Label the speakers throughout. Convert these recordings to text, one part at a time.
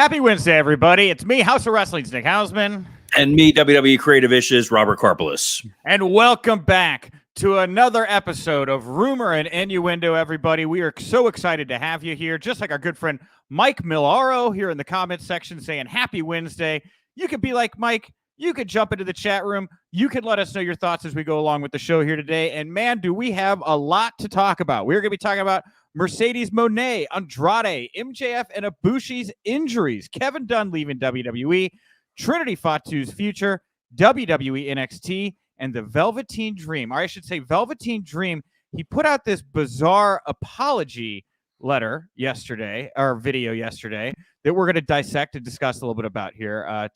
Speaker 1: Happy Wednesday, everybody. It's me, House of Wrestling's Nick Hausman.
Speaker 2: And me, WWE Creative Issues, Robert Karpeles.
Speaker 1: And welcome back to another episode of Rumor and Innuendo, everybody. We are so excited to have you here, just like our good friend Mike Millaro here in the comments section saying Happy Wednesday. You could be like Mike. You could jump into the chat room. You could let us know your thoughts as we go along with the show here today. And man, do we have a lot to talk about. We're going to be talking about Mercedes Moné, Andrade, MJF, and Ibushi's injuries, Kevin Dunn leaving WWE, Trinity Fatu's future, WWE NXT, and the Velveteen Dream. Or I should say Velveteen Dream. He put out this bizarre apology letter yesterday, or video yesterday, that we're going to dissect and discuss a little bit about here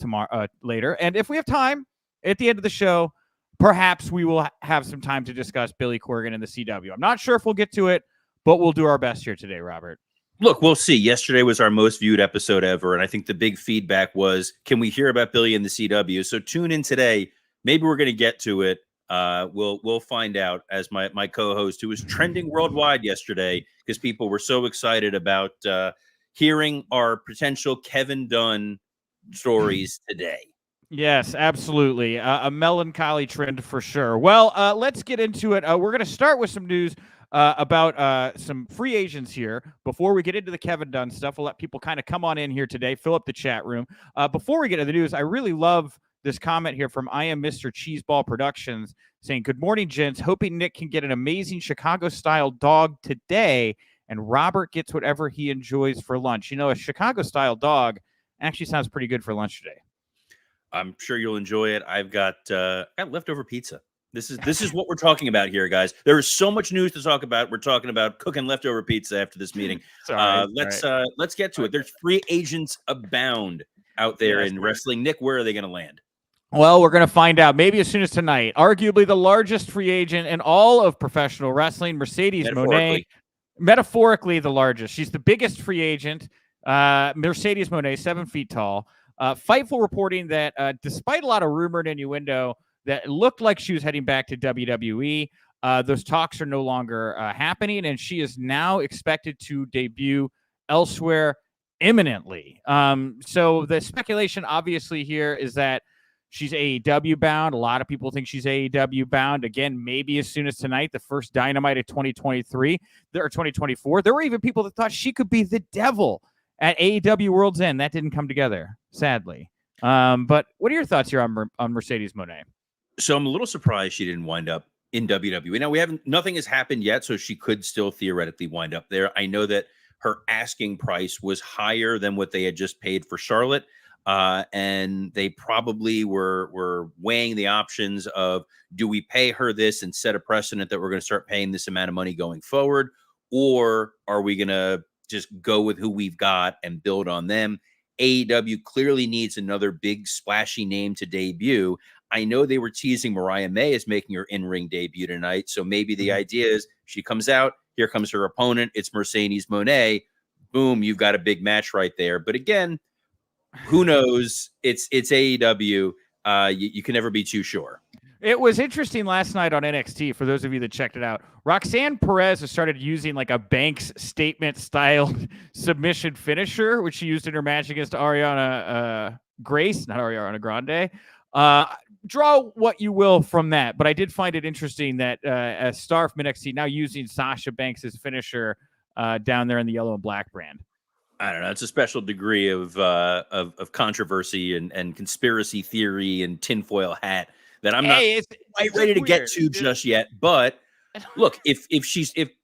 Speaker 1: later. And if we have time at the end of the show, perhaps we will have some time to discuss Billy Corgan and the CW. I'm not sure if we'll get to it, but we'll do our best here today, Robert.
Speaker 2: Look, we'll see. Yesterday was our most viewed episode ever, and I think the big feedback was, can we hear about Billy and the CW? So tune in today. Maybe we're going to get to it. We'll find out, as my co-host, who was trending worldwide yesterday because people were so excited about hearing our potential Kevin Dunn stories today.
Speaker 1: Yes, absolutely. A melancholy trend for sure. Well, let's get into it. We're going to start with some news about some free agents here. Before we get into the Kevin Dunn stuff, we'll let people kind of come on in here today, fill up the chat room. Before we get to the news, I really love this comment here from I Am Mr. Cheeseball Productions saying, "Good morning, gents. Hoping Nick can get an amazing Chicago-style dog today, and Robert gets whatever he enjoys for lunch." You know, a Chicago-style dog actually sounds pretty good for lunch today.
Speaker 2: I'm sure you'll enjoy it. I've got leftover pizza. This is what we're talking about here, guys. There is so much news to talk about. We're talking about cooking leftover pizza after this meeting. Let's get to it. There's free agents abound out there in wrestling. Nick, where are they going to land?
Speaker 1: Well, we're going to find out maybe as soon as tonight. Arguably the largest free agent in all of professional wrestling, Mercedes Moné. Metaphorically, the largest. She's the biggest free agent. Mercedes Moné, 7 feet tall. Fightful reporting that despite a lot of rumor and innuendo, that it looked like she was heading back to WWE. Those talks are no longer happening, and she is now expected to debut elsewhere imminently. So the speculation, obviously, here is that she's AEW bound. A lot of people think she's AEW bound. Again, maybe as soon as tonight, the first Dynamite of 2023 or 2024. There were even people that thought she could be the devil at AEW World's End. That didn't come together, sadly. But what are your thoughts here on Mercedes Moné?
Speaker 2: So I'm a little surprised she didn't wind up in WWE. Now, nothing has happened yet, so she could still theoretically wind up there. I know that her asking price was higher than what they had just paid for Charlotte, and they probably were weighing the options of, do we pay her this and set a precedent that we're going to start paying this amount of money going forward, or are we going to just go with who we've got and build on them? AEW clearly needs another big splashy name to debut. I know they were teasing Mariah May as making her in-ring debut tonight, so maybe the idea is she comes out, here comes her opponent, it's Mercedes Moné, boom, you've got a big match right there. But again, who knows? It's AEW. You can never be too sure.
Speaker 1: It was interesting last night on NXT, for those of you that checked it out. Roxanne Perez has started using like a Banks statement-styled submission finisher, which she used in her match against Ariana Grace, not Ariana Grande. Draw what you will from that, but I did find it interesting that a star from NXT now using Sasha Banks' finisher down there in the yellow and black brand.
Speaker 2: I don't know. It's a special degree of controversy and conspiracy theory and tinfoil hat that I'm not quite ready to get to just yet. But look, if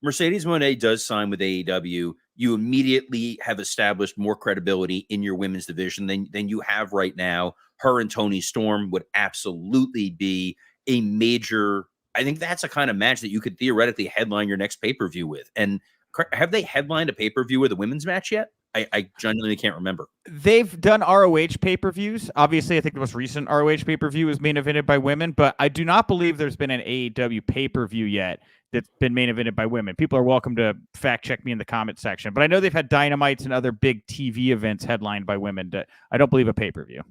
Speaker 2: Mercedes Moné does sign with AEW, you immediately have established more credibility in your women's division than you have right now. Her and Toni Storm would absolutely be a major. I think that's a kind of match that you could theoretically headline your next pay-per-view with. And have they headlined a pay-per-view with a women's match yet? I genuinely can't remember.
Speaker 1: They've done ROH pay-per-views. Obviously, I think the most recent ROH pay-per-view was main evented by women, but I do not believe there's been an AEW pay-per-view yet that's been main evented by women. People are welcome to fact check me in the comment section, but I know they've had Dynamites and other big TV events headlined by women. I don't believe a pay-per-view.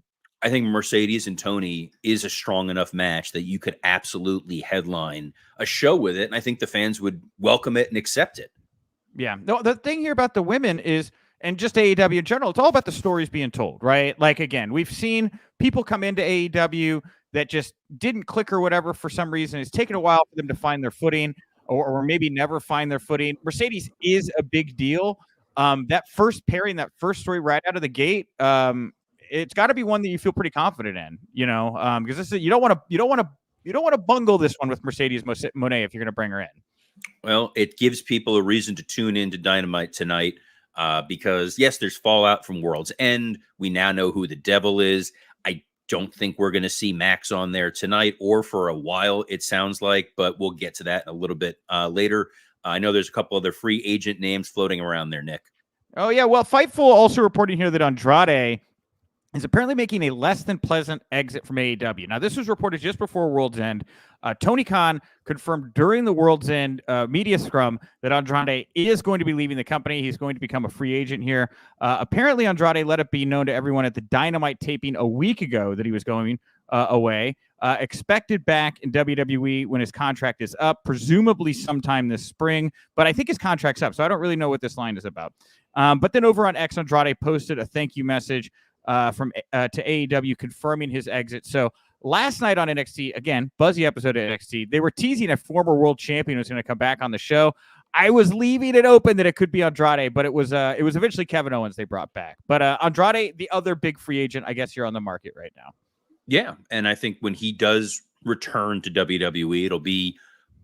Speaker 2: I think Mercedes and Toni is a strong enough match that you could absolutely headline a show with it, and I think the fans would welcome it and accept it.
Speaker 1: Yeah. No, the thing here about the women is and just AEW in general, it's all about the stories being told, right? Like, again, we've seen people come into AEW that just didn't click or whatever for some reason. It's taken a while for them to find their footing, or maybe never find their footing. Mercedes is a big deal. That first pairing, that first story right out of the gate, it's got to be one that you feel pretty confident in, because this is, you don't want to bungle this one with Mercedes Moné if you're going to bring her in.
Speaker 2: Well, it gives people a reason to tune into Dynamite tonight, because yes, there's fallout from World's End. We now know who the Devil is. I don't think we're going to see Max on there tonight or for a while, it sounds like, but we'll get to that in a little bit later. I know there's a couple other free agent names floating around there, Nick.
Speaker 1: Oh, yeah. Well, Fightful also reporting here that Andrade is apparently making a less than pleasant exit from AEW. Now, this was reported just before World's End. Tony Khan confirmed during the World's End media scrum that Andrade is going to be leaving the company. He's going to become a free agent here. Apparently, Andrade let it be known to everyone at the Dynamite taping a week ago that he was going away. Expected back in WWE when his contract is up, presumably sometime this spring. But I think his contract's up, so I don't really know what this line is about. But then over on X, Andrade posted a thank you message to AEW confirming his exit. So last night on NXT, again, buzzy episode of NXT, they were teasing a former world champion who's going to come back on the show. I was leaving it open that it could be Andrade, but it was eventually Kevin Owens they brought back. But Andrade, the other big free agent, I guess you're on the market right now.
Speaker 2: Yeah, and I think when he does return to WWE, it'll be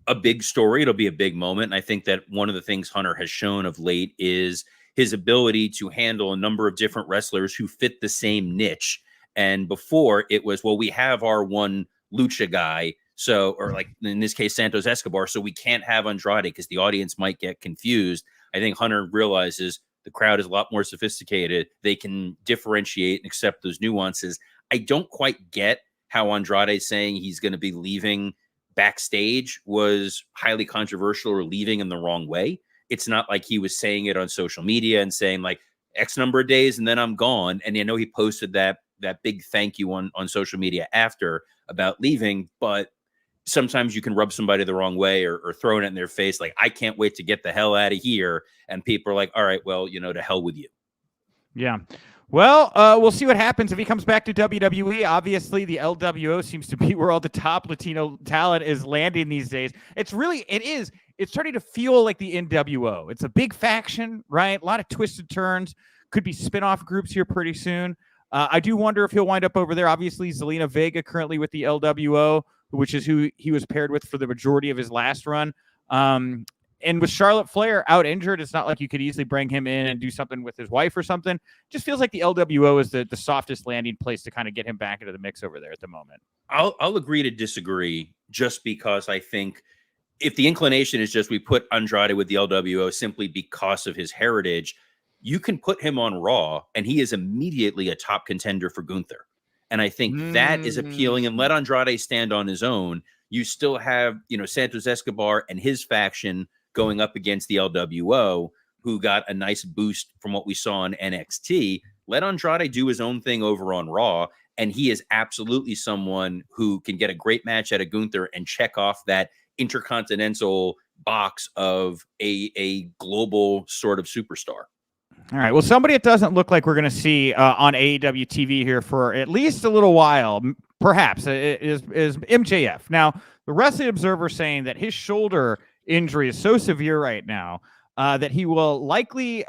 Speaker 2: a big story. It'll be a big moment. And I think that one of the things Hunter has shown of late is his ability to handle a number of different wrestlers who fit the same niche. And before it was, well, we have our one lucha guy. So, or like in this case, Santos Escobar. So we can't have Andrade because the audience might get confused. I think Hunter realizes the crowd is a lot more sophisticated. They can differentiate and accept those nuances. I don't quite get how Andrade saying he's going to be leaving backstage was highly controversial or leaving in the wrong way. It's not like he was saying it on social media and saying like X number of days and then I'm gone. And I know he posted that big thank you on social media after about leaving, but sometimes you can rub somebody the wrong way or throwing it in their face. Like, I can't wait to get the hell out of here. And people are like, all right, well, to hell with you.
Speaker 1: Yeah. Well, we'll see what happens if he comes back to WWE. Obviously, the LWO seems to be where all the top Latino talent is landing these days. It's starting to feel like the NWO. It's a big faction, right? A lot of twisted turns. Could be spin-off groups here pretty soon. I do wonder if he'll wind up over there. Obviously, Zelina Vega currently with the LWO, which is who he was paired with for the majority of his last run. And with Charlotte Flair out injured, it's not like you could easily bring him in and do something with his wife or something. It just feels like the LWO is the softest landing place to kind of get him back into the mix over there at the moment.
Speaker 2: I'll agree to disagree just because I think if the inclination is just we put Andrade with the LWO simply because of his heritage, you can put him on Raw and he is immediately a top contender for Gunther. And I think that is appealing, and let Andrade stand on his own. You still have, Santos Escobar and his faction going up against the LWO, who got a nice boost from what we saw on NXT. Let Andrade do his own thing over on Raw, and he is absolutely someone who can get a great match out of Gunther and check off that intercontinental box of a global sort of superstar.
Speaker 1: All right. Well, somebody it doesn't look like we're going to see on AEW TV here for at least a little while, perhaps, is MJF. Now, the Wrestling Observer saying that his shoulder injury is so severe right now that he will likely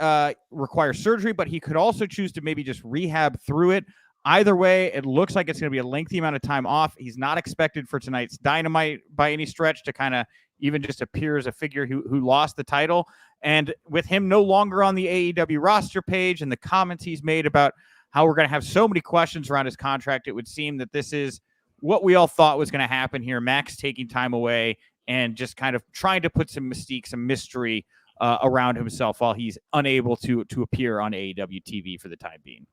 Speaker 1: require surgery, but he could also choose to maybe just rehab through it. Either way, it looks like it's going to be a lengthy amount of time off. He's not expected for tonight's Dynamite by any stretch to kind of even just appear as a figure who lost the title. And with him no longer on the AEW roster page and the comments he's made about how we're going to have so many questions around his contract, it would seem that this is what we all thought was going to happen here. Max taking time away and just kind of trying to put some mystique, some mystery around himself while he's unable to appear on AEW TV for the time being.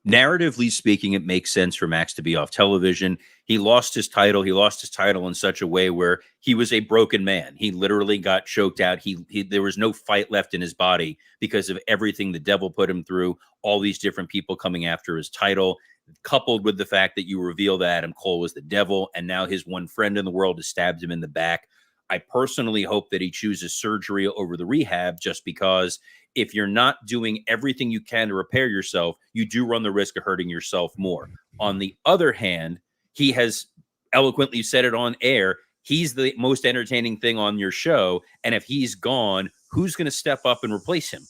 Speaker 2: Narratively speaking, it makes sense for Max to be off television. He lost his title. He lost his title in such a way where he was a broken man. He literally got choked out. There was no fight left in his body because of everything the devil put him through, all these different people coming after his title, coupled with the fact that you reveal that Adam Cole was the devil, and now his one friend in the world has stabbed him in the back. I personally hope that he chooses surgery over the rehab, just because if you're not doing everything you can to repair yourself, you do run the risk of hurting yourself more. On the other hand, he has eloquently said it on air. He's the most entertaining thing on your show. And if he's gone, who's going to step up and replace him?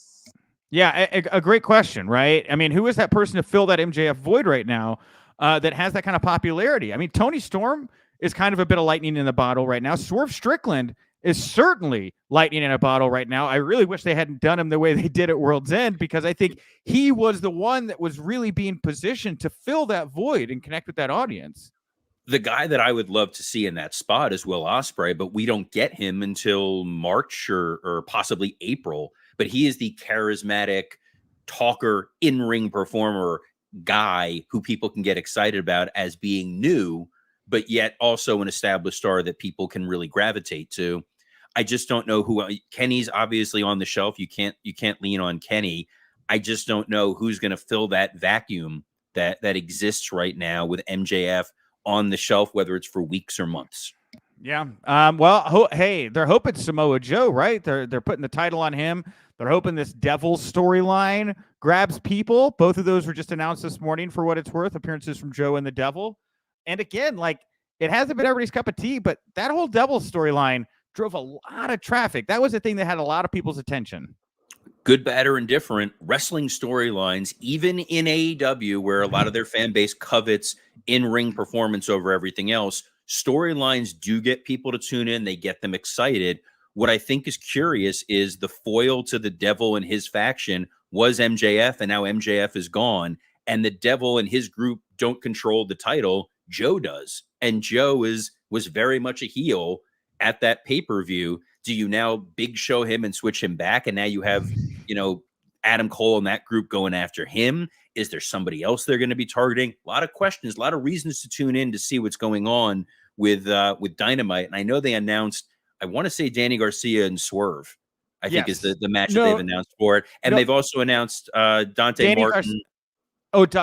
Speaker 1: Yeah, a great question, right? I mean, who is that person to fill that MJF void right now that has that kind of popularity? I mean, Tony Storm is kind of a bit of lightning in the bottle right now. Swerve Strickland is certainly lightning in a bottle right now. I really wish they hadn't done him the way they did at World's End, because I think he was the one that was really being positioned to fill that void and connect with that audience.
Speaker 2: The guy that I would love to see in that spot is Will Ospreay, but we don't get him until March or possibly April. But he is the charismatic talker, in-ring performer guy who people can get excited about as being new, but yet also an established star that people can really gravitate to. I just don't know who. Kenny's obviously on the shelf. You can't lean on Kenny. I just don't know who's going to fill that vacuum that exists right now with MJF on the shelf, whether it's for weeks or months.
Speaker 1: Yeah. Well, hey, they're hoping Samoa Joe, right? They're putting the title on him. They're hoping this Devil storyline grabs people. Both of those were just announced this morning, for what it's worth. Appearances from Joe and the Devil. And again, like, it hasn't been everybody's cup of tea, but that whole Devil storyline drove a lot of traffic. That was the thing that had a lot of people's attention.
Speaker 2: Good, bad, or indifferent, wrestling storylines, even in AEW, where a lot of their fan base covets in-ring performance over everything else, storylines do get people to tune in. They get them excited. What I think is curious is the foil to the Devil and his faction was MJF, and now MJF is gone, and the Devil and his group don't control the title. Joe does, and Joe was very much a heel at that pay-per-view. Do you now big show him and switch him back, and now you have, Adam Cole and that group going after him? Is there somebody else they're going to be targeting? A lot of questions, a lot of reasons to tune in to see what's going on with Dynamite. And I know they announced, I want to say Danny Garcia and Swerve, I think is the match that they've announced for it. And they've also announced Dante
Speaker 1: Danny
Speaker 2: Martin.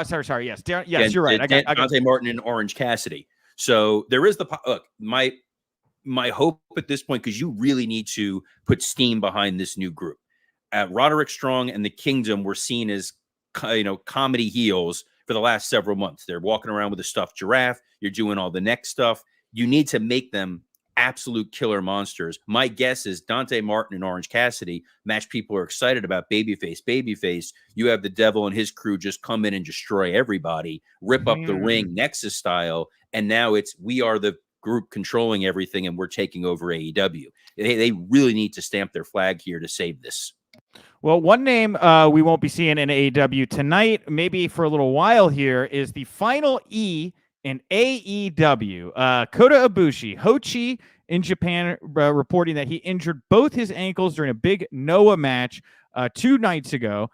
Speaker 1: Sorry. Yes. Yes, you're right. I got
Speaker 2: Dante Martin and Orange Cassidy. So there is look, my hope at this point, because you really need to put steam behind this new group. Roderick Strong and the Kingdom were seen as comedy heels for the last several months. They're walking around with a stuffed giraffe. You're doing all the neck stuff. You need to make them absolute killer monsters. My guess is Dante Martin and Orange Cassidy, match people are excited about. Babyface. You have the Devil and his crew just come in and destroy everybody, rip up the ring, Nexus style. And now we are the group controlling everything, and we're taking over AEW. They really need to stamp their flag here to save this.
Speaker 1: Well, one name we won't be seeing in AEW tonight, maybe for a little while here, is the final E in AEW. Kota Ibushi, Hochi in Japan, reporting that he injured both his ankles during a big Noah match 2 nights ago.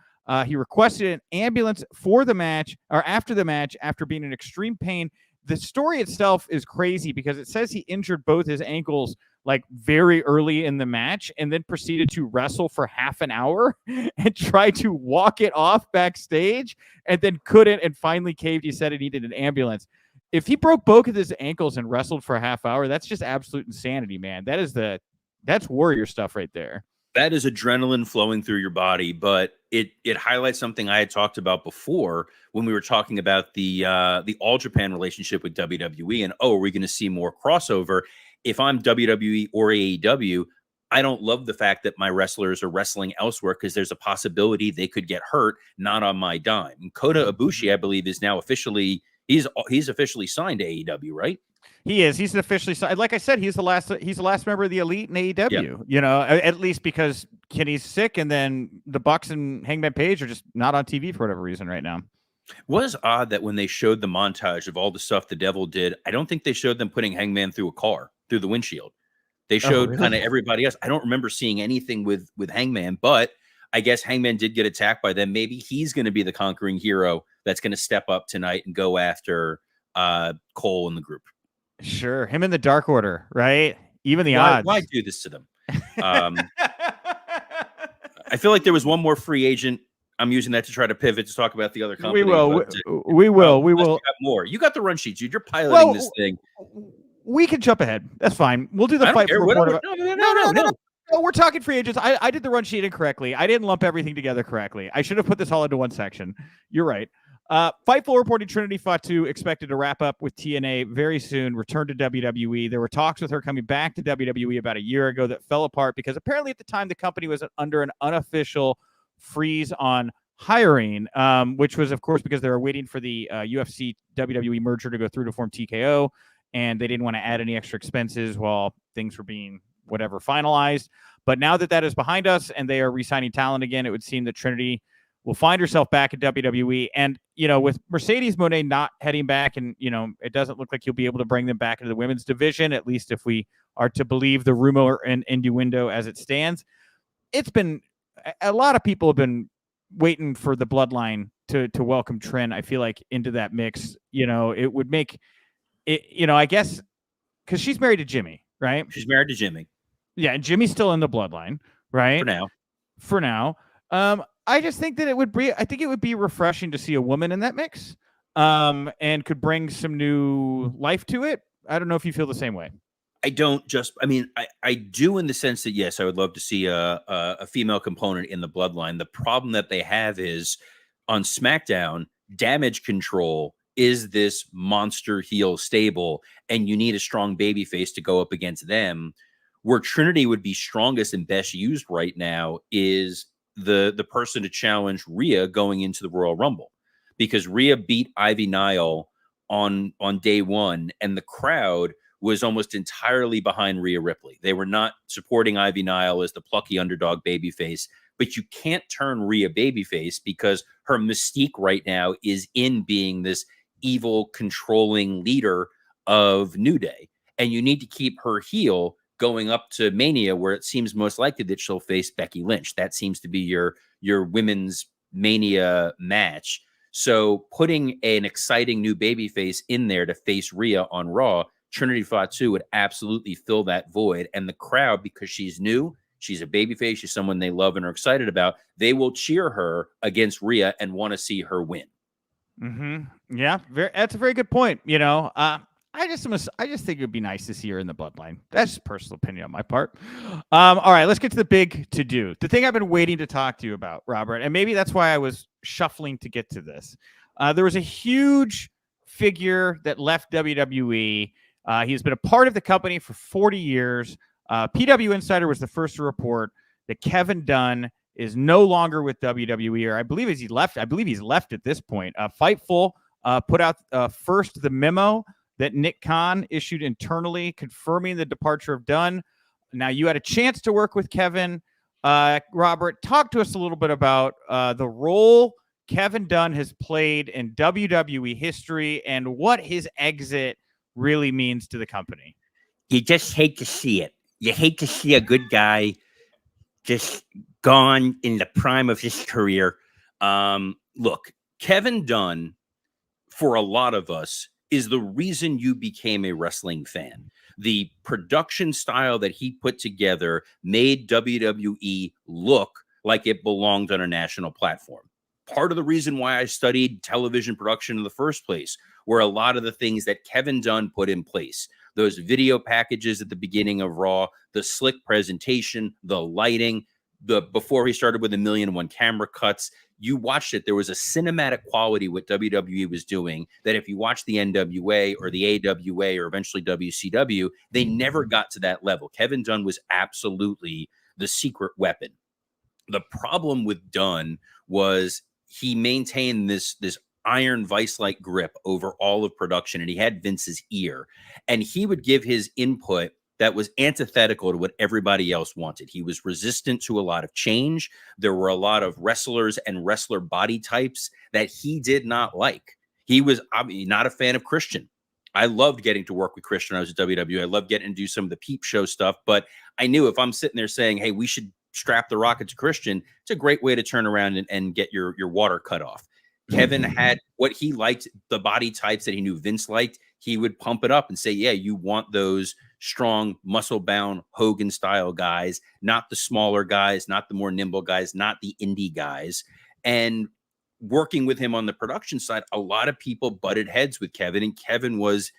Speaker 1: He requested an ambulance for the match, or after the match, after being in extreme pain. The story itself is crazy because it says he injured both his ankles like very early in the match, and then proceeded to wrestle for half an hour and try to walk it off backstage, and then couldn't, and finally caved. He said he needed an ambulance. If he broke both of his ankles and wrestled for a half hour, that's just absolute insanity, man. That's warrior stuff right there.
Speaker 2: That is adrenaline flowing through your body, but it highlights something I had talked about before when we were talking about the All Japan relationship with WWE, and are we going to see more crossover? If I'm WWE or AEW, I don't love the fact that my wrestlers are wrestling elsewhere, because there's a possibility they could get hurt, not on my dime. And Kota Ibushi, I believe, is now officially he's officially signed to AEW, right?
Speaker 1: He is. He's officially signed. Like I said, he's the last member of the Elite in AEW. Yep. At least because Kenny's sick, and then the Bucks and Hangman Page are just not on TV for whatever reason right now.
Speaker 2: It was odd that when they showed the montage of all the stuff the Devil did, I don't think they showed them putting Hangman through the windshield. They showed kind of everybody else. I don't remember seeing anything with Hangman, but I guess Hangman did get attacked by them. Maybe he's going to be the conquering hero that's going to step up tonight and go after Cole and the group.
Speaker 1: Sure. Him and the Dark Order, right? Even the odds.
Speaker 2: Why do this to them? I feel like there was one more free agent. I'm using that to try to pivot to talk about the other company.
Speaker 1: We will. We will.
Speaker 2: You got more. You got the run sheets, dude. You're piloting this thing.
Speaker 1: we can jump ahead. That's fine. We'll do the
Speaker 2: I don't
Speaker 1: fight
Speaker 2: care.
Speaker 1: report.
Speaker 2: No.
Speaker 1: No, we're talking free agents. I did the run sheet incorrectly. I didn't lump everything together correctly. I should have put this all into one section. You're right. Fightful reporting Trinity Fatu expected to wrap up with TNA very soon, return to WWE. There were talks with her coming back to WWE about a year ago that fell apart because apparently at the time the company was under an unofficial freeze on hiring, which was, of course, because they were waiting for the UFC WWE merger to go through to form TKO, and they didn't want to add any extra expenses while things were being whatever finalized. But now that that is behind us and they are re-signing talent again, it would seem that Trinity will find herself back at WWE. And, with Mercedes Moné not heading back, and, it doesn't look like you'll be able to bring them back into the women's division, at least if we are to believe the rumor and innuendo as it stands. It's been a lot of people have been waiting for the bloodline to welcome Trin, I feel like, into that mix. It would make it, I guess, because she's married to Jimmy, right?
Speaker 2: She's married to Jimmy.
Speaker 1: Yeah, and Jimmy's still in the bloodline, right? For now. I just think that it would be refreshing to see a woman in that mix, and could bring some new life to it. I don't know if you feel the same way.
Speaker 2: I do in the sense that, yes, I would love to see a female component in the bloodline. The problem that they have is on SmackDown, Damage Control is this monster heel stable, and you need a strong babyface to go up against them. Where Trinity would be strongest and best used right now is the person to challenge Rhea going into the Royal Rumble, because Rhea beat Ivy Nile on day one, and the crowd was almost entirely behind Rhea Ripley. They were not supporting Ivy Nile as the plucky underdog babyface, but you can't turn Rhea babyface because her mystique right now is in being this evil, controlling leader of New Day, and you need to keep her heel going up to Mania, where it seems most likely that she'll face Becky Lynch. That seems to be your women's Mania match. So putting an exciting new babyface in there to face Rhea on Raw, Trinity Fatu would absolutely fill that void. And the crowd, because she's new, she's a babyface, she's someone they love and are excited about, they will cheer her against Rhea and want to see her win.
Speaker 1: Mm-hmm. Yeah, that's a very good point. I just think it would be nice to see her in the bloodline. That's just personal opinion on my part. All right, let's get to the big to-do. The thing I've been waiting to talk to you about, Robert, and maybe that's why I was shuffling to get to this. There was a huge figure that left WWE. He's been a part of the company for 40 years. PW Insider was the first to report that Kevin Dunn is no longer with WWE, or I believe he's left. I believe he's left at this point. Fightful put out first the memo that Nick Khan issued internally confirming the departure of Dunn. Now, you had a chance to work with Kevin. Robert, talk to us a little bit about the role Kevin Dunn has played in WWE history and what his exit really means to the company.
Speaker 3: You just hate to see it. You hate to see a good guy just gone in the prime of his career.
Speaker 2: Look, Kevin Dunn, for a lot of us, is the reason you became a wrestling fan. The production style that he put together made WWE look like it belonged on a national platform. Part of the reason why I studied television production in the first place were a lot of the things that Kevin Dunn put in place. Those video packages at the beginning of Raw, the slick presentation, the lighting, before he started with 1,000,001 camera cuts. You watched it. There was a cinematic quality what WWE was doing that if you watch the NWA or the AWA or eventually WCW, they never got to that level. Kevin Dunn was absolutely the secret weapon. The problem with Dunn was he maintained this iron vice-like grip over all of production, and he had Vince's ear, and he would give his input that was antithetical to what everybody else wanted. He was resistant to a lot of change. There were a lot of wrestlers and wrestler body types that he did not like. He was not a fan of Christian. I loved getting to work with Christian when I was at WWE. I loved getting to do some of the peep show stuff, but I knew if I'm sitting there saying, hey, we should strap the rocket to Christian, it's a great way to turn around and get your water cut off. Kevin had what he liked, the body types that he knew Vince liked. He would pump it up and say, yeah, you want those strong, muscle-bound Hogan-style guys, not the smaller guys, not the more nimble guys, not the indie guys. And working with him on the production side, a lot of people butted heads with Kevin, and Kevin was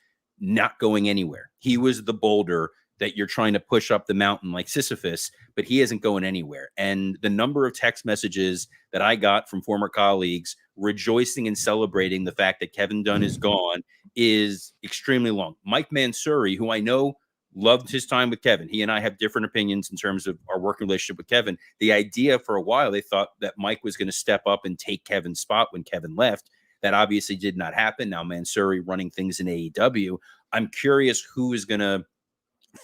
Speaker 2: not going anywhere. He was the boulder that you're trying to push up the mountain like Sisyphus, but he isn't going anywhere. And the number of text messages that I got from former colleagues rejoicing and celebrating the fact that Kevin Dunn is gone is extremely long. Mike Mansouri, who I know loved his time with Kevin. He and I have different opinions in terms of our working relationship with Kevin. The idea for a while, they thought that Mike was going to step up and take Kevin's spot when Kevin left. That obviously did not happen. Now Mansouri running things in AEW. I'm curious who is going to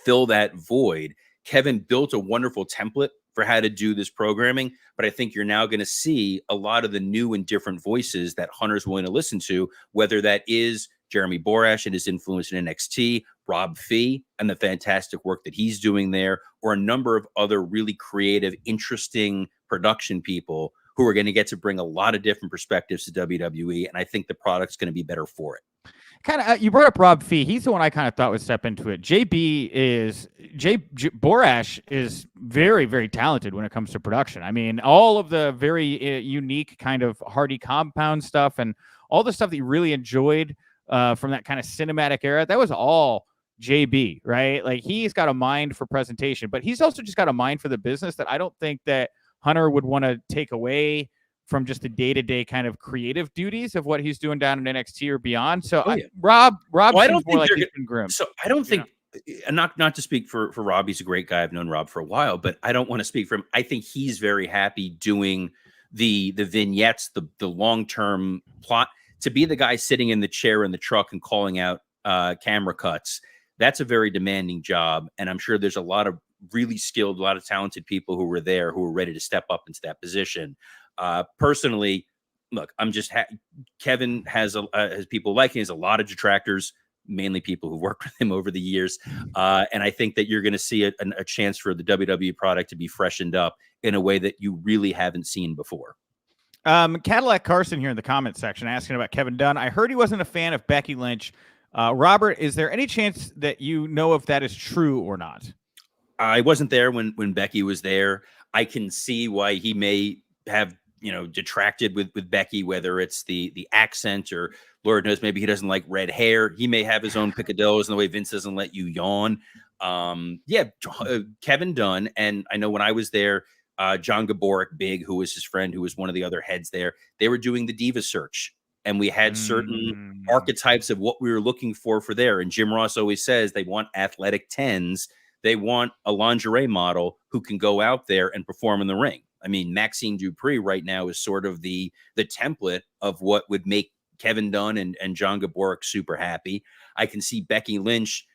Speaker 2: fill that void. Kevin built a wonderful template for how to do this programming, but I think you're now going to see a lot of the new and different voices that Hunter's willing to listen to, whether that is Jeremy Borash and his influence in NXT, Rob Fee and the fantastic work that he's doing there, or a number of other really creative, interesting production people who are going to get to bring a lot of different perspectives to WWE. And I think the product's going to be better for it.
Speaker 1: You brought up Rob Fee. He's the one I kind of thought would step into it. Borash is very, very talented when it comes to production. I mean, all of the very unique kind of Hardy Compound stuff and all the stuff that you really enjoyed from that kind of cinematic era, that was all JB, right? Like, he's got a mind for presentation, but he's also just got a mind for the business that I don't think that Hunter would want to take away from just the day-to-day kind of creative duties of what he's doing down in NXT or beyond. So Rob seems more like he's been groomed.
Speaker 2: So I don't think, not to speak for Rob, he's a great guy. I've known Rob for a while, but I don't want to speak for him. I think he's very happy doing the vignettes, the long-term plot. To be the guy sitting in the chair in the truck and calling out camera cuts, that's a very demanding job. And I'm sure there's a lot of really skilled, a lot of talented people who were there who were ready to step up into that position. Personally, look, I'm just Kevin has people like him. He has a lot of detractors, mainly people who've worked with him over the years. And I think that you're going to see a chance for the WWE product to be freshened up in a way that you really haven't seen before.
Speaker 1: Cadillac Carson here in the comments section asking about Kevin Dunn. I heard he wasn't a fan of Becky Lynch. Robert, is there any chance that you know if that is true or not?
Speaker 2: I wasn't there when Becky was there. I can see why he may have detracted with Becky, whether it's the accent or Lord knows maybe he doesn't like red hair. He may have his own picadillos in the way Vince doesn't let you yawn. Kevin Dunn, and I know when I was there, John Gaboric Big, who was his friend, who was one of the other heads there, they were doing the Diva search, and we had certain archetypes of what we were looking for there. And Jim Ross always says they want athletic 10s. They want a lingerie model who can go out there and perform in the ring. I mean, Maxine Dupree right now is sort of the template of what would make Kevin Dunn and John Gaboric super happy. I can see Becky Lynch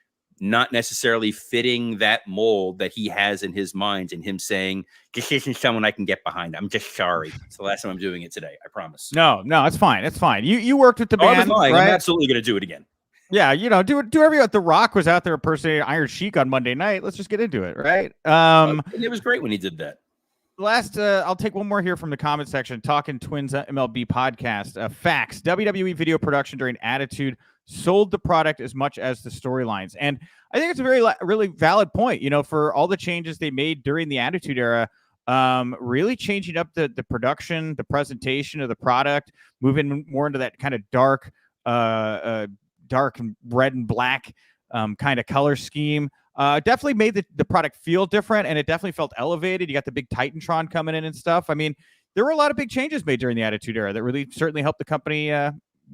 Speaker 2: not necessarily fitting that mold that he has in his mind, and him saying, this isn't someone I can get behind. I'm just sorry. It's the last time I'm doing it today. I promise.
Speaker 1: No, it's fine. It's fine. You worked with the band, right?
Speaker 2: I'm absolutely going to do it again.
Speaker 1: Yeah, do every. The Rock was out there impersonating Iron Sheik on Monday night. Let's just get into it, right?
Speaker 2: It was great when he did that.
Speaker 1: Last, I'll take one more here from the comment section. Talking Twins MLB podcast. Facts. WWE video production during Attitude sold the product as much as the storylines, and I think it's a really valid point. For all the changes they made during the Attitude Era, really changing up the production, the presentation of the product, moving more into that kind of dark and red and black kind of color scheme. Definitely made the product feel different, and it definitely felt elevated. You got the big Titantron coming in and stuff. I mean, there were a lot of big changes made during the Attitude Era that really certainly helped the company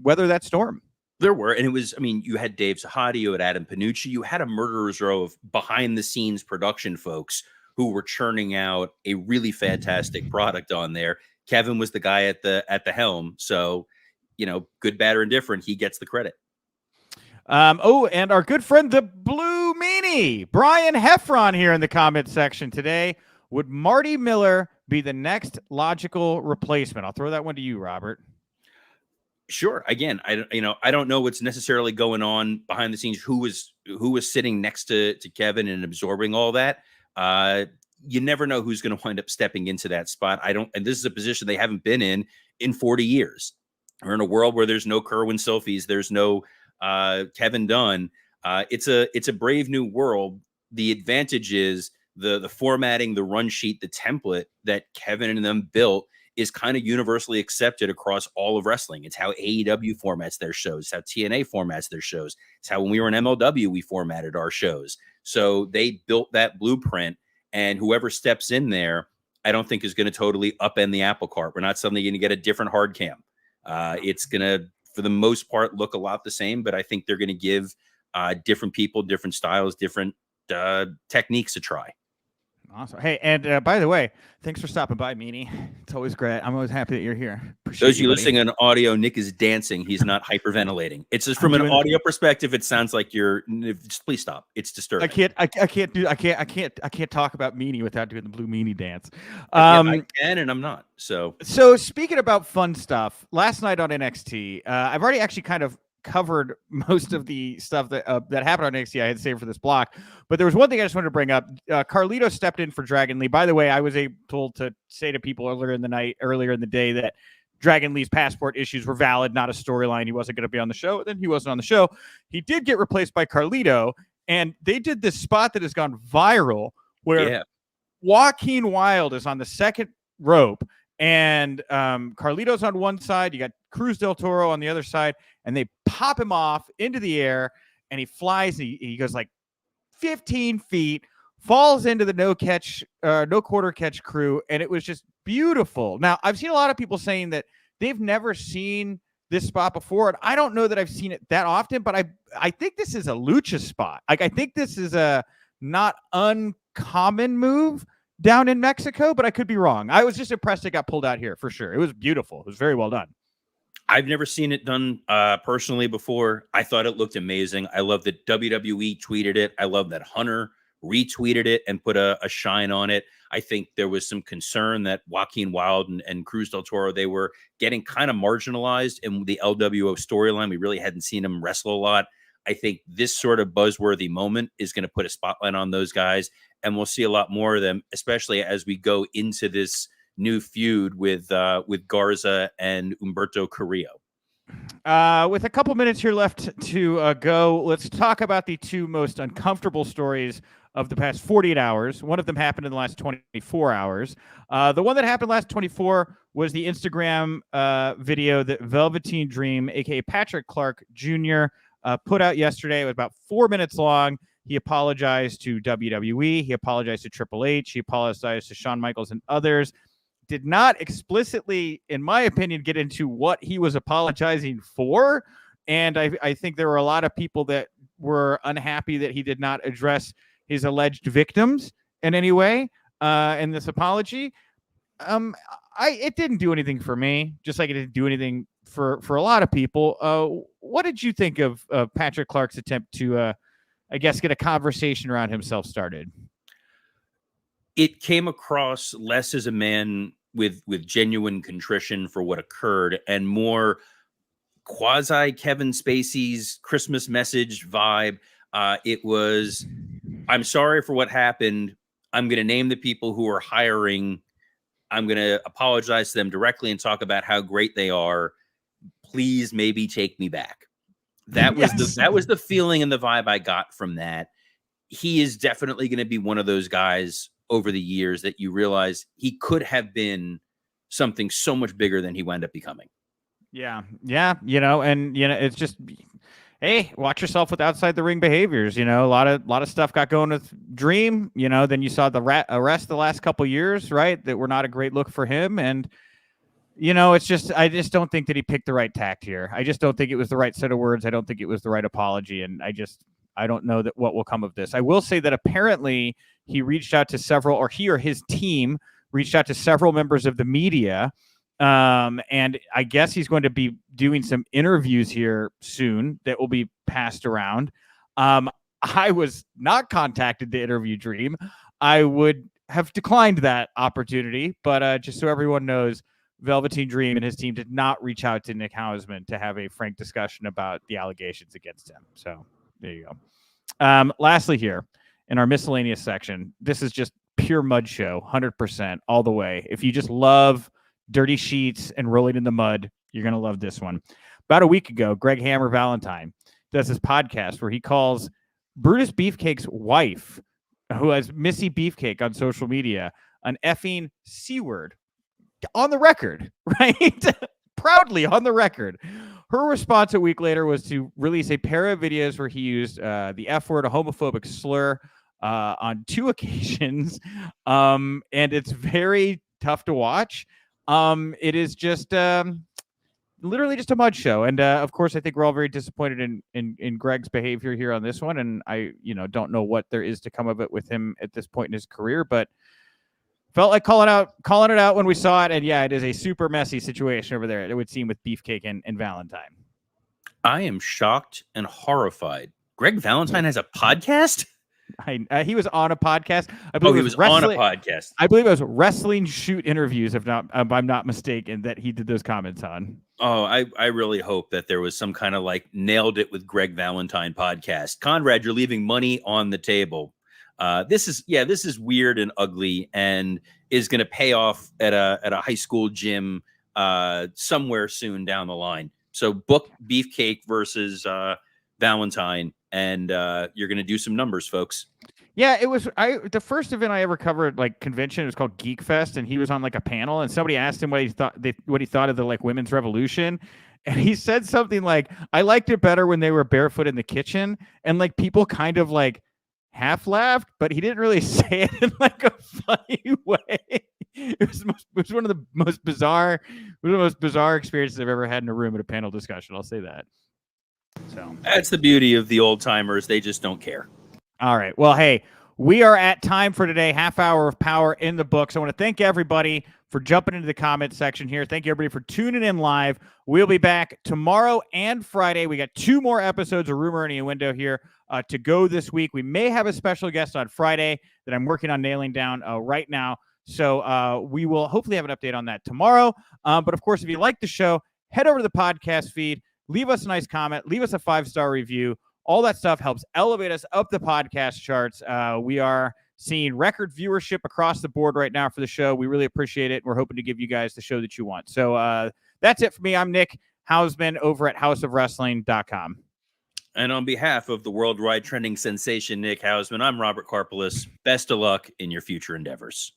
Speaker 1: weather that storm.
Speaker 2: There were, and it was, you had Dave Sahadi, you had Adam Panucci, you had a murderer's row of behind-the-scenes production folks who were churning out a really fantastic product on there. Kevin was the guy at the helm, so, good, bad, or indifferent, he gets the credit.
Speaker 1: And our good friend, the Blue Meanie, Brian Heffron here in the comment section today. Would Marty Miller be the next logical replacement? I'll throw that one to you, Robert.
Speaker 2: Sure. Again, I don't know what's necessarily going on behind the scenes. Who was sitting next to Kevin and absorbing all that? You never know who's going to wind up stepping into that spot. And this is a position they haven't been in 40 years. We're in a world where there's no Kerwin Sophies, there's no Kevin Dunn. It's a brave new world. The advantage is the formatting, the run sheet, the template that Kevin and them built is kind of universally accepted across all of wrestling. It's how AEW formats their shows, it's how TNA formats their shows. It's how when we were in MLW, we formatted our shows. So they built that blueprint, and whoever steps in there, I don't think is going to totally upend the apple cart. We're not suddenly going to get a different hard cam. It's going to, for the most part, look a lot the same, but I think they're going to give different people, different styles, different techniques to try.
Speaker 1: Awesome. Hey, and by the way, thanks for stopping by, Meanie. It's always great. I'm always happy that you're here. Appreciate
Speaker 2: Those of you
Speaker 1: buddy.
Speaker 2: listening on audio, Nick is dancing. He's not hyperventilating. It's just from an audio perspective. It sounds like you're. Just please stop. It's disturbing.
Speaker 1: I can't talk about Meanie without doing the blue Meanie dance.
Speaker 2: I can, and I'm not. So
Speaker 1: speaking about fun stuff, last night on NXT, I've already actually kind of covered most of the stuff that happened on NXT. I had saved for this block, but there was one thing I just wanted to bring up. Carlito stepped in for Dragon Lee. By the way, I was able to say to people earlier in the day that Dragon Lee's passport issues were valid, not a storyline. He wasn't going to be on the show. Then he wasn't on the show. He did get replaced by Carlito, and they did this spot that has gone viral where Joaquin Wilde is on the second rope, and Carlito's on one side. You got Cruz del Toro on the other side, and they pop him off into the air, and he flies. And he goes like 15 feet, falls into the no quarter catch crew, and it was just beautiful. Now, I've seen a lot of people saying that they've never seen this spot before, and I don't know that I've seen it that often, but I think this is a lucha spot. Like, I think this is a not uncommon move down in Mexico, but I could be wrong. I was just impressed it got pulled out here for sure. It was beautiful. It was very well done.
Speaker 2: I've never seen it done personally before. I thought it looked amazing. I love that WWE tweeted it. I love that Hunter retweeted it and put a shine on it. I think there was some concern that Joaquin Wilde and Cruz del Toro, they were getting kind of marginalized in the LWO storyline. We really hadn't seen them wrestle a lot. I think this sort of buzzworthy moment is going to put a spotlight on those guys, and we'll see a lot more of them, especially as we go into this new feud with Garza and Humberto Carrillo.
Speaker 1: With a couple minutes here left to go, let's talk about the two most uncomfortable stories of the past 48 hours. One of them happened in the last 24 hours. The one that happened last 24 was the Instagram video that Velveteen Dream, a.k.a. Patrick Clark Jr., put out yesterday. It was about 4 minutes long. He apologized to WWE. He apologized to Triple H. He apologized to Shawn Michaels and others. Did not explicitly, in my opinion, get into what he was apologizing for. And I think there were a lot of people that were unhappy that he did not address his alleged victims in any way in this apology. It didn't do anything for me, just like it didn't do anything for a lot of people. What did you think of Patrick Clark's attempt to, I guess, get a conversation around himself started?
Speaker 2: It came across less as a man with genuine contrition for what occurred and more quasi Kevin Spacey's Christmas message vibe. It was, I'm sorry for what happened. I'm going to name the people who are hiring. I'm going to apologize to them directly and talk about how great they are. Please maybe take me back. That was that was the feeling and the vibe I got from that. He is definitely going to be one of those guys over the years that you realize he could have been something so much bigger than he wound up becoming.
Speaker 1: Yeah. It's just, hey, watch yourself with outside the ring behaviors. A lot of stuff got going with Dream. Then you saw the arrest the last couple years, right? That were not a great look for him. And it's just, I just don't think that he picked the right tact here. I just don't think it was the right set of words. I don't think it was the right apology. And I don't know that what will come of this. I will say that apparently he reached out to several, or he or his team reached out to several members of the media. And I guess he's going to be doing some interviews here soon that will be passed around. I was not contacted to interview Dream. I would have declined that opportunity, but just so everyone knows, Velveteen Dream and his team did not reach out to Nick Hausman to have a frank discussion about the allegations against him. So there you go. Lastly here, in our miscellaneous section, this is just pure mud show, 100% all the way. If you just love dirty sheets and rolling in the mud, you're going to love this one. About a week ago, Greg Hammer Valentine does this podcast where he calls Brutus Beefcake's wife, who has Missy Beefcake on social media, an effing C word. on the record, right? Proudly on the record. Her response a week later was to release a pair of videos where he used the F word, a homophobic slur, on 2 occasions. And it's very tough to watch. It is just literally just a mud show. And of course, I think we're all very disappointed in Greg's behavior here on this one. And I, don't know what there is to come of it with him at this point in his career, but felt like calling it out when we saw it. And yeah, it is a super messy situation over there, it would seem, with Beefcake and Valentine.
Speaker 2: I am shocked and horrified. Greg Valentine has a podcast?
Speaker 1: He was on a podcast. I
Speaker 2: believe he was on a podcast.
Speaker 1: I believe it was Wrestling Shoot Interviews, if I'm not mistaken, that he did those comments on.
Speaker 2: Oh, I really hope that there was some kind of like nailed it with Greg Valentine podcast. Conrad, you're leaving money on the table. This is weird and ugly, and is going to pay off at a high school gym somewhere soon down the line. So book Beefcake versus Valentine, and you're going to do some numbers, folks.
Speaker 1: Yeah, it was the first event I ever covered, like, convention. It was called Geek Fest, and he was on like a panel, and somebody asked him what he thought of the like women's revolution, and he said something like, "I liked it better when they were barefoot in the kitchen," and like people kind of like half laughed, but he didn't really say it in like a funny way. It was one of the most bizarre experiences I've ever had in a room at a panel discussion. I'll say that. So
Speaker 2: that's the beauty of the old timers. They just don't care.
Speaker 1: All right. Well, hey, we are at time for today. Half hour of power in the books. I want to thank everybody for jumping into the comment section here. Thank you, everybody, for tuning in live. We'll be back tomorrow and Friday. We got 2 more episodes of Rumor Innuendo here to go this week. We may have a special guest on Friday that I'm working on nailing down right now. So we will hopefully have an update on that tomorrow. But of course, if you like the show, head over to the podcast feed, leave us a nice comment, leave us a 5-star review. All that stuff helps elevate us up the podcast charts. We are seeing record viewership across the board right now for the show. We really appreciate it. We're hoping to give you guys the show that you want. So that's it for me. I'm Nick Hausman over at houseofwrestling.com.
Speaker 2: And on behalf of the worldwide trending sensation, Nick Hausman, I'm Robert Karpeles. Best of luck in your future endeavors.